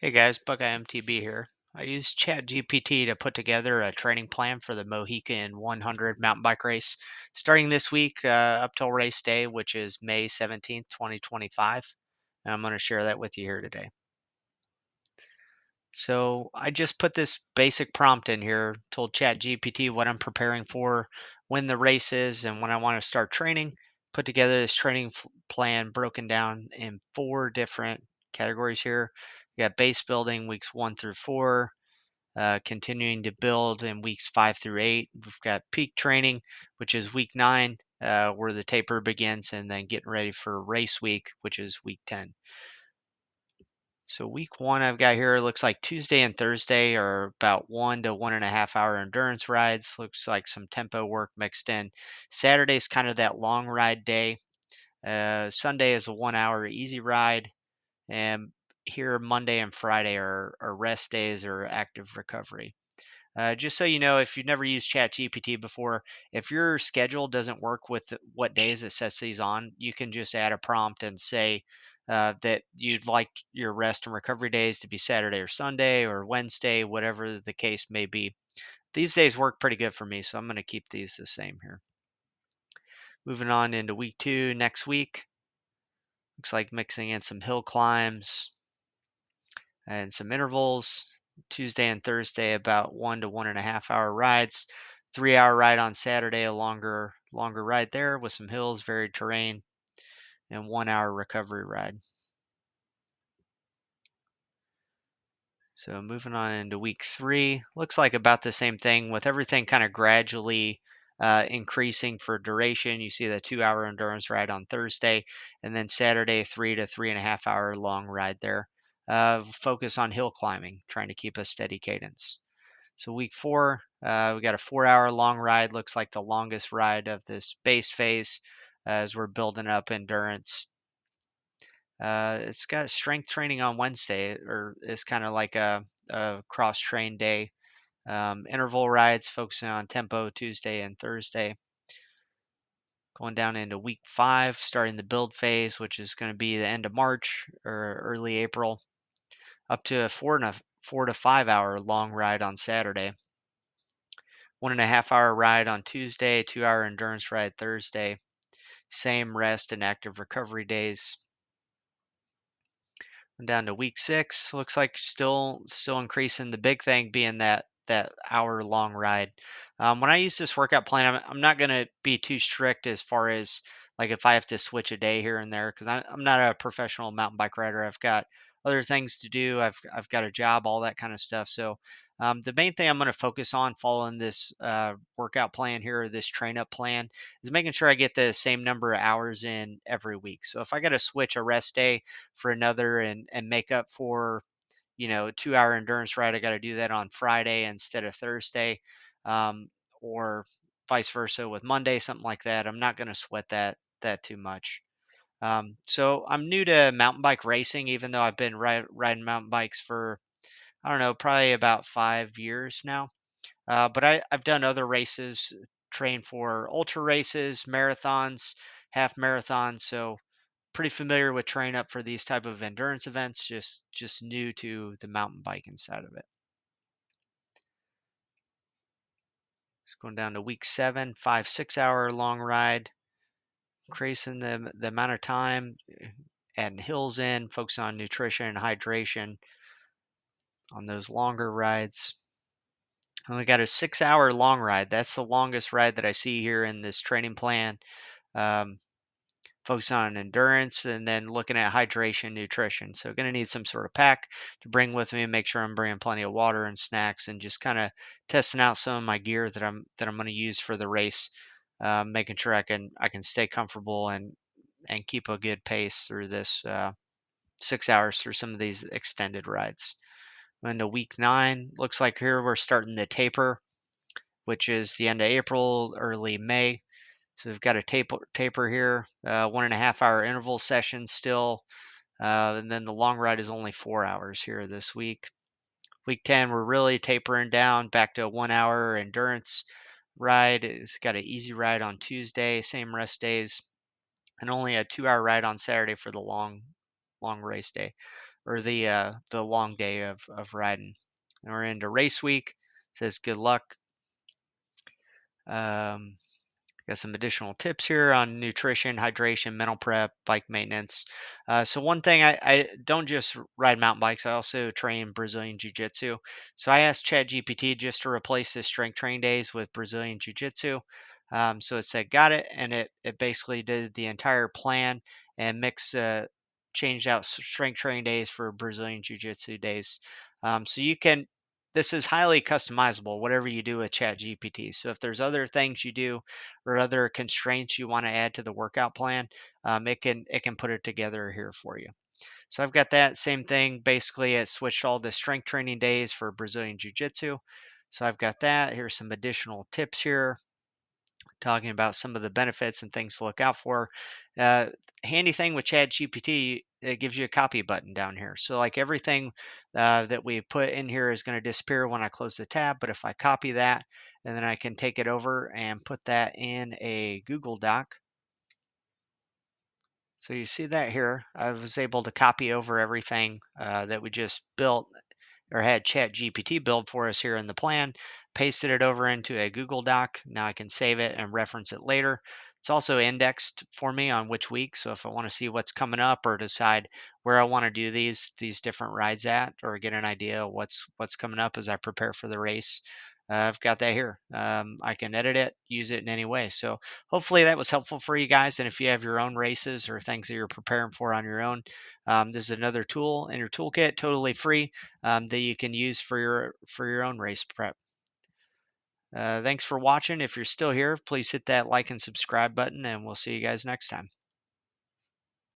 Hey guys, Buckeye MTB here. I used ChatGPT to put together a training plan for the Mohican 100 mountain bike race starting this week up till race day, which is May 17th, 2025. And I'm going to share that with you here today. So I just put this basic prompt in here, told ChatGPT what I'm preparing for, when the race is, and when I want to start training. Put together this plan broken down in four different categories here. We got base building weeks 1 through 4, continuing to build in weeks 5 through 8. We've got peak training, which is week 9, where the taper begins, and then getting ready for race week, which is week 10. So week 1 I've got here looks like Tuesday and Thursday are about 1 to 1.5 hour endurance rides. Looks like some tempo work mixed in. Saturday's kind of that long ride day. Sunday is a 1 hour easy ride. And here Monday and Friday are rest days or active recovery. Just so you know, if you've never used ChatGPT before, if your schedule doesn't work with what days it sets these on, you can just add a prompt and say that you'd like your rest and recovery days to be Saturday or Sunday or Wednesday, whatever the case may be. These days work pretty good for me, so I'm going to keep these the same here. Moving on into week 2 next week. Looks like mixing in some hill climbs and some intervals. Tuesday and Thursday, about 1 to 1.5 hour rides. 3 hour ride on Saturday, a longer ride there with some hills, varied terrain, and 1 hour recovery ride. So moving on into week 3, looks like about the same thing with everything kind of gradually increasing for duration. You see the 2 hour endurance ride on Thursday, and then Saturday, 3 to 3.5 hour long ride there. Focus on hill climbing, trying to keep a steady cadence. So week 4, we got a 4 hour long ride. Looks like the longest ride of this base phase as we're building up endurance. It's got strength training on Wednesday, or it's kind of like a cross train day. Interval rides focusing on tempo Tuesday and Thursday. Going down into week 5, starting the build phase, which is going to be the end of March or early April, up to a 4 to 5 hour long ride on Saturday. 1.5 hour ride on Tuesday, 2 hour endurance ride Thursday. Same rest and active recovery days. And down to week 6, looks like still increasing. The big thing being that hour long ride. When I use this workout plan, I'm not going to be too strict as far as like if I have to switch a day here and there because I'm not a professional mountain bike rider. I've got other things to do. I've got a job, all that kind of stuff. So the main thing I'm going to focus on following this workout plan here, this train up plan, is making sure I get the same number of hours in every week. So if I got to switch a rest day for another and make up for a 2 hour endurance ride, I got to do that on Friday instead of Thursday, or vice versa with Monday, something like that. I'm not going to sweat that too much. So I'm new to mountain bike racing, even though I've been riding mountain bikes for, I don't know, probably about 5 years now. But I've done other races, trained for ultra races, marathons, half marathons. So pretty familiar with training up for these type of endurance events. Just new to the mountain biking side of it. It's going down to week 7, 5 6 hour long ride, increasing the amount of time, adding hills in, focus on nutrition and hydration on those longer rides. And we got a 6 hour long ride. That's the longest ride that I see here in this training plan. Um, Focus on endurance and then looking at hydration, nutrition. So, going to need some sort of pack to bring with me and make sure I'm bringing plenty of water and snacks, and just kind of testing out some of my gear that I'm going to use for the race, making sure I can stay comfortable and keep a good pace through this 6 hours through some of these extended rides. Into week 9, looks like here we're starting the taper, which is the end of April, early May. So we've got a taper here, 1.5 hour interval session still, and then the long ride is only 4 hours here this week. Week 10, we're really tapering down back to a 1 hour endurance ride. It's got an easy ride on Tuesday, same rest days, and only a 2 hour ride on Saturday for the long race day. or the long day of riding. And we're into race week. Says good luck. Um, Got some additional tips here on nutrition, hydration, mental prep, bike maintenance. So one thing, I don't just ride mountain bikes. I also train Brazilian Jiu Jitsu. So I asked ChatGPT just to replace the strength training days with Brazilian Jiu Jitsu. So it said got it, and it basically did the entire plan and changed out strength training days for Brazilian Jiu Jitsu days. So you can. This is highly customizable, whatever you do with ChatGPT. So if there's other things you do or other constraints you want to add to the workout plan, it can put it together here for you. So I've got that same thing. Basically, it switched all the strength training days for Brazilian Jiu Jitsu. So I've got that. Here's some additional tips here talking about some of the benefits and things to look out for. Uh, Handy thing with ChatGPT, it gives you a copy button down here. So like everything that we put in here is going to disappear when I close the tab. But if I copy that, and then I can take it over and put that in a Google Doc. So you see that here. I was able to copy over everything that we just built or had ChatGPT build for us here in the plan, pasted it over into a Google Doc. Now I can save it and reference it later. It's also indexed for me on which week. So if I want to see what's coming up or decide where I want to do these different rides at, or get an idea of what's coming up as I prepare for the race, I've got that here. I can edit it, use it in any way. So hopefully that was helpful for you guys. And if you have your own races or things that you're preparing for on your own, this is another tool in your toolkit, totally free, that you can use for your own race prep. Thanks for watching. If you're still here, please hit that like and subscribe button, and we'll see you guys next time.